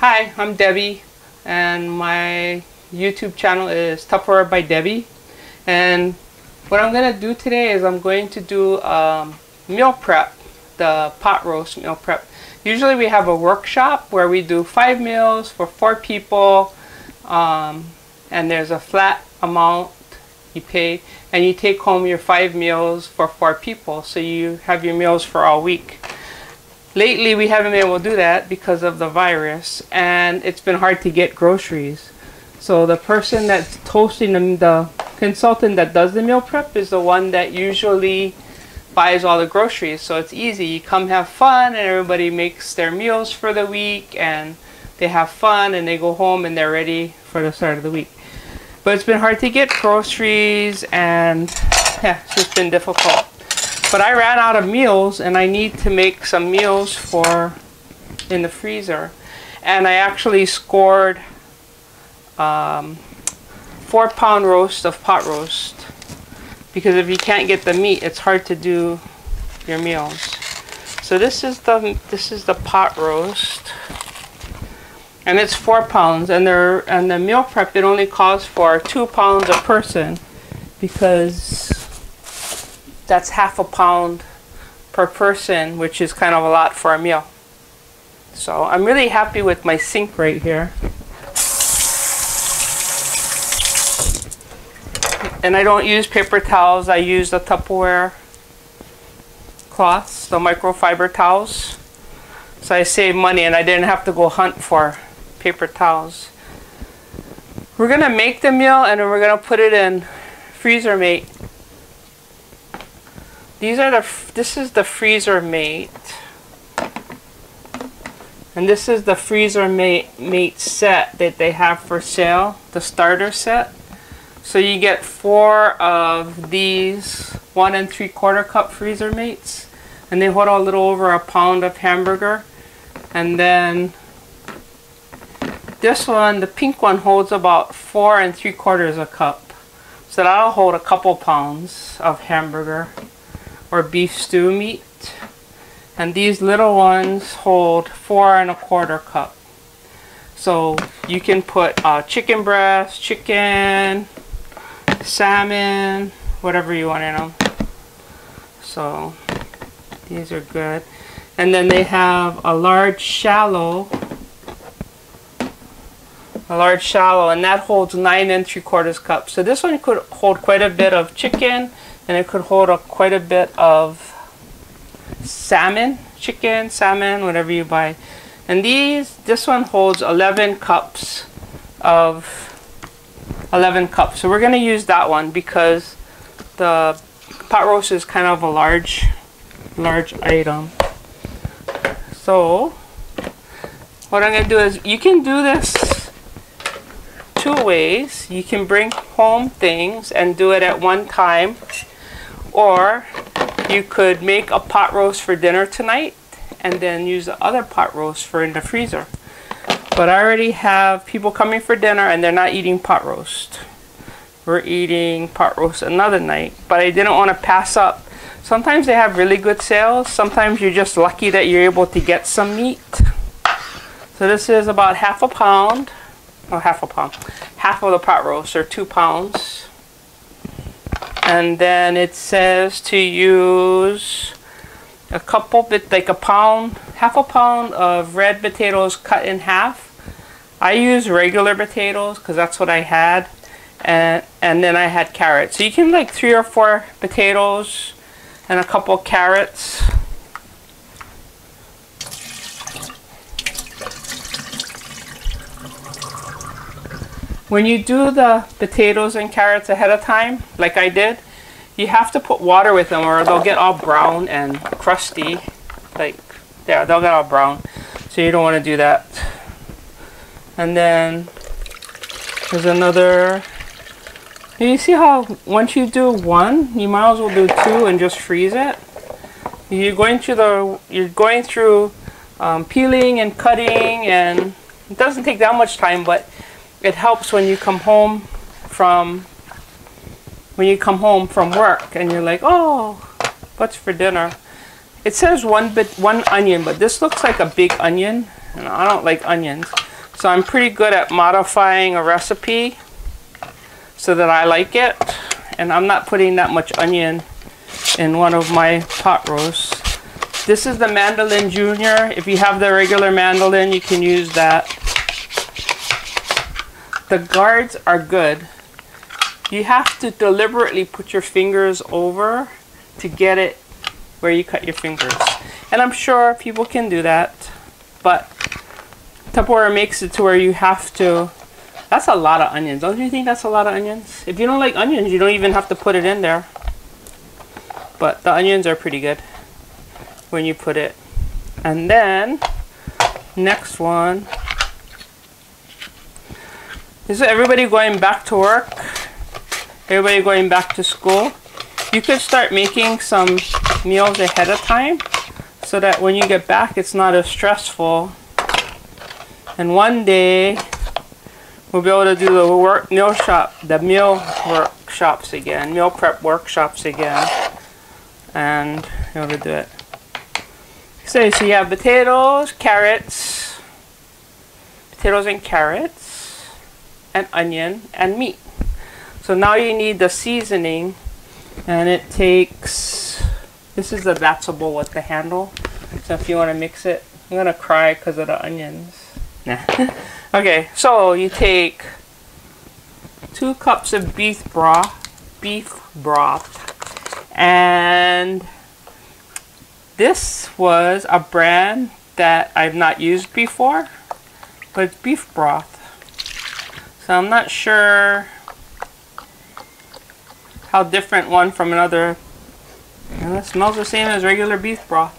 Hi, I'm Debbie, and my YouTube channel is Tupperware by Debbie. And what I'm going to do today is I'm going to do meal prep, the pot roast meal prep. Usually we have a workshop where we do 5 meals for 4 people, and there's a flat amount you pay, and you take home your 5 meals for 4 people, so you have your meals for all week. Lately we haven't been able to do that because of the virus, and it's been hard to get groceries. So the person that's toasting them, the consultant that does the meal prep, is the one that usually buys all the groceries. So it's easy. You come have fun, and everybody makes their meals for the week, and they have fun, and they go home and they're ready for the start of the week. But it's been hard to get groceries, and yeah, it's just been difficult. But I ran out of meals, and I need to make some meals in the freezer. And I actually scored 4-pound roast of pot roast, because if you can't get the meat, it's hard to do your meals. So this is the pot roast, and it's 4 pounds. And the meal prep, it only calls for 2 pounds a person, because that's half a pound per person, which is kind of a lot for a meal. So I'm really happy with my sink right here. And I don't use paper towels. I use the Tupperware cloths, the microfiber towels. So I save money, and I didn't have to go hunt for paper towels. We're gonna make the meal, and then we're gonna put it in freezer mate. This is the freezer mate, and this is the freezer mate set that they have for sale, the starter set. So you get 4 of these 1 3/4 cup freezer mates, and they hold a little over a pound of hamburger. And then this one, the pink one, holds about 4 3/4 a cup. So that'll hold a couple pounds of hamburger or beef stew meat. And these little ones hold 4 1/4 cup. So you can put chicken breast, chicken, salmon, whatever you want in them. So these are good. And then they have a large shallow, and that holds 9 3/4 cups. So this one could hold quite a bit of chicken, and it could hold quite a bit of salmon, chicken, salmon, whatever you buy. And this one holds 11 cups. So we're going to use that one because the pot roast is kind of a large item. So what I'm going to do is, you can do this 2 ways. You can bring home things and do it at one time, or you could make a pot roast for dinner tonight and then use the other pot roast for in the freezer. But I already have people coming for dinner, and they're not eating pot roast. We're eating pot roast another night, but I didn't want to pass up. Sometimes they have really good sales. Sometimes you're just lucky that you're able to get some meat. So this is about half a pound. Half of the pot roast, or 2 pounds. And then it says to use a couple bit, like half a pound of red potatoes cut in half. I use regular potatoes because that's what I had, and then I had carrots. So you can like 3 or 4 potatoes and a couple carrots. When you do the potatoes and carrots ahead of time, like I did, you have to put water with them, or they'll get all brown and crusty. Like, yeah, they'll get all brown. So you don't want to do that. And then there's another. You see how once you do 1, you might as well do 2 and just freeze it. You're going through peeling and cutting, and it doesn't take that much time, but it helps when you come home from work and you're like, oh, what's for dinner? It says one onion, but this looks like a big onion, and I don't like onions. So I'm pretty good at modifying a recipe so that I like it. And I'm not putting that much onion in one of my pot roasts. This is the mandolin junior. If you have the regular mandolin, you can use that. The guards are good. You have to deliberately put your fingers over to get it where you cut your fingers. And I'm sure people can do that, but Tupperware makes it to where you have to. That's a lot of onions. Don't you think that's a lot of onions? If you don't like onions, you don't even have to put it in there. But the onions are pretty good when you put it. And then, next one. This is everybody going back to work. Everybody going back to school. You could start making some meals ahead of time so that when you get back, it's not as stressful. And one day, we'll be able to do the meal workshops again, meal prep workshops again, and be able to do it. So you have potatoes and carrots, and onion and meat. So now you need the seasoning, and it takes. This is the bowl with the handle. So if you want to mix it, I'm gonna cry because of the onions. Nah. Okay, so you take 2 cups of beef broth, and this was a brand that I've not used before, but it's beef broth. So I'm not sure how different one from another. It smells the same as regular beef broth,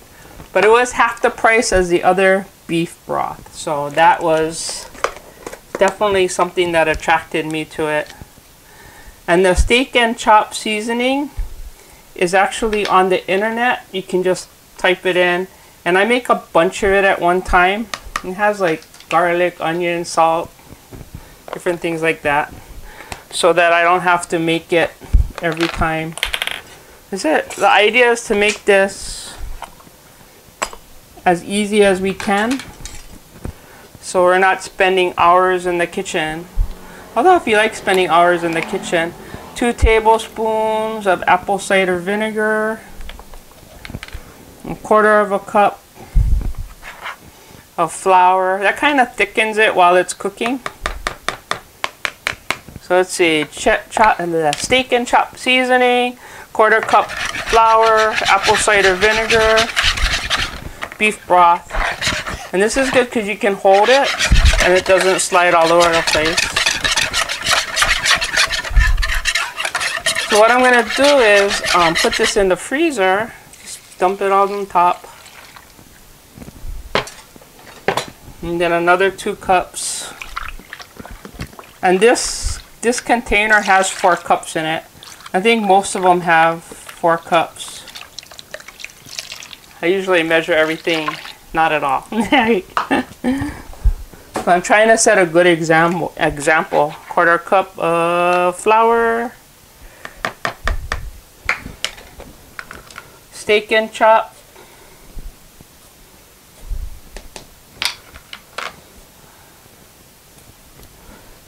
but it was half the price as the other beef broth. So that was definitely something that attracted me to it. And the steak and chop seasoning is actually on the internet. You can just type it in, and I make a bunch of it at one time. It has like garlic, onion, salt, different things like that, so that I don't have to make it every time. That's it. The idea is to make this as easy as we can, so we're not spending hours in the kitchen. Although if you like spending hours in the kitchen, 2 tablespoons of apple cider vinegar, 1/4 cup of flour. That kind of thickens it while it's cooking. So let's see, steak and chop seasoning, 1/4 cup flour, apple cider vinegar, beef broth. And this is good because you can hold it and it doesn't slide all over the place. So what I'm going to do is put this in the freezer, just dump it all on top. And then another 2 cups. And this container has 4 cups in it. I think most of them have 4 cups. I usually measure everything, not at all. So I'm trying to set a good example. 1/4 cup of flour, steak and chop,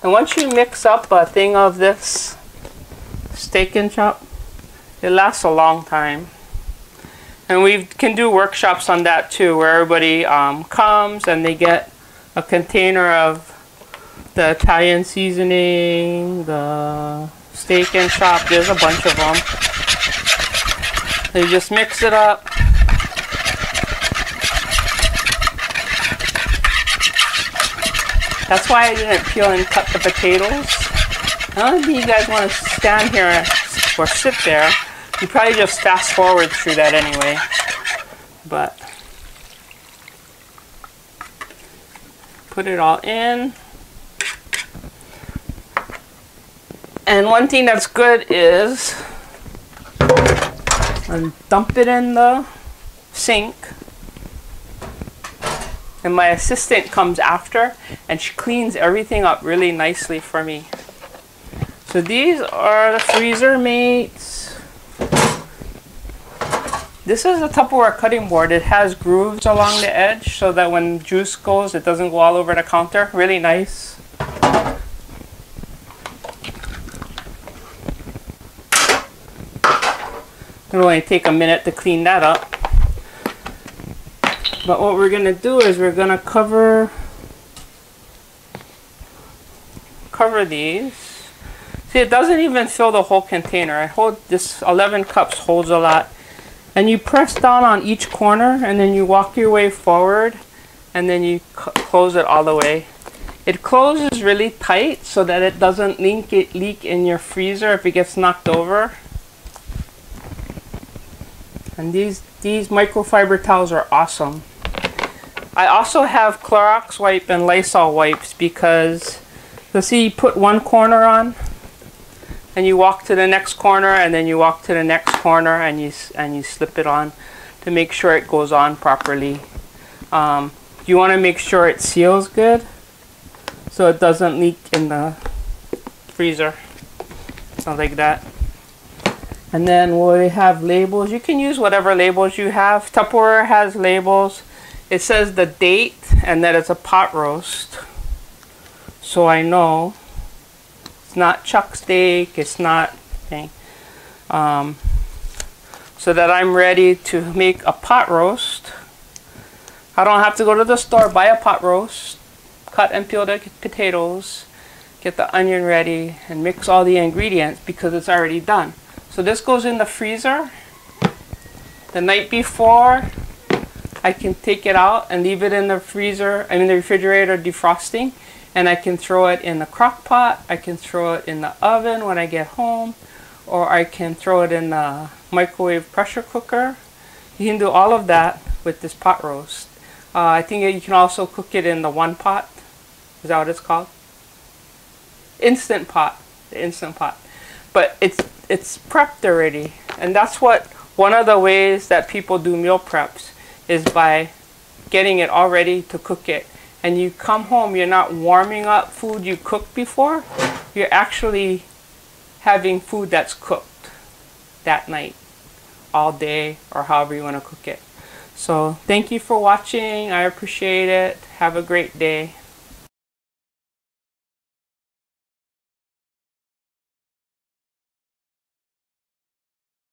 and once you mix up a thing of this steak and chop, it lasts a long time. And we can do workshops on that too, where everybody comes and they get a container of the Italian seasoning, the steak and chop. There's a bunch of them. You just mix it up. That's why I didn't peel and cut the potatoes. I don't think you guys want to stand here or sit there. You probably just fast forward through that anyway. But put it all in. And one thing that's good is dump it in the sink. And my assistant comes after and she cleans everything up really nicely for me. So these are the freezer mates. This is a Tupperware cutting board. It has grooves along the edge so that when juice goes, it doesn't go all over the counter. Really nice. It'll only take a minute to clean that up. But what we're going to do is we're going to cover these. See, it doesn't even fill the whole container. This 11 cups holds a lot. And you press down on each corner and then you walk your way forward and then you close it all the way. It closes really tight so that it doesn't leak in your freezer if it gets knocked over. And these microfiber towels are awesome. I also have Clorox wipe and Lysol wipes because, you'll see, you put one corner on and you walk to the next corner and then you walk to the next corner and you slip it on to make sure it goes on properly. You want to make sure it seals good so it doesn't leak in the freezer. So like that. And then we have labels. You can use whatever labels you have. Tupperware has labels. It says the date and that it's a pot roast. So I know it's not chuck steak. It's not anything. So that I'm ready to make a pot roast. I don't have to go to the store, buy a pot roast, cut and peel the potatoes, get the onion ready, and mix all the ingredients because it's already done. So this goes in the freezer. The night before, I can take it out and leave it in the freezer, I mean the refrigerator defrosting, and I can throw it in the crock pot, I can throw it in the oven when I get home, or I can throw it in the microwave pressure cooker. You can do all of that with this pot roast. I think you can also cook it in the one pot. Is that what it's called? Instant pot. The Instant Pot. But it's prepped already, and that's one of the ways that people do meal preps is by getting it all ready to cook it. And you come home, you're not warming up food you cooked before, you're actually having food that's cooked that night, all day, or however you want to cook it. So thank you for watching. I appreciate it. Have a great day.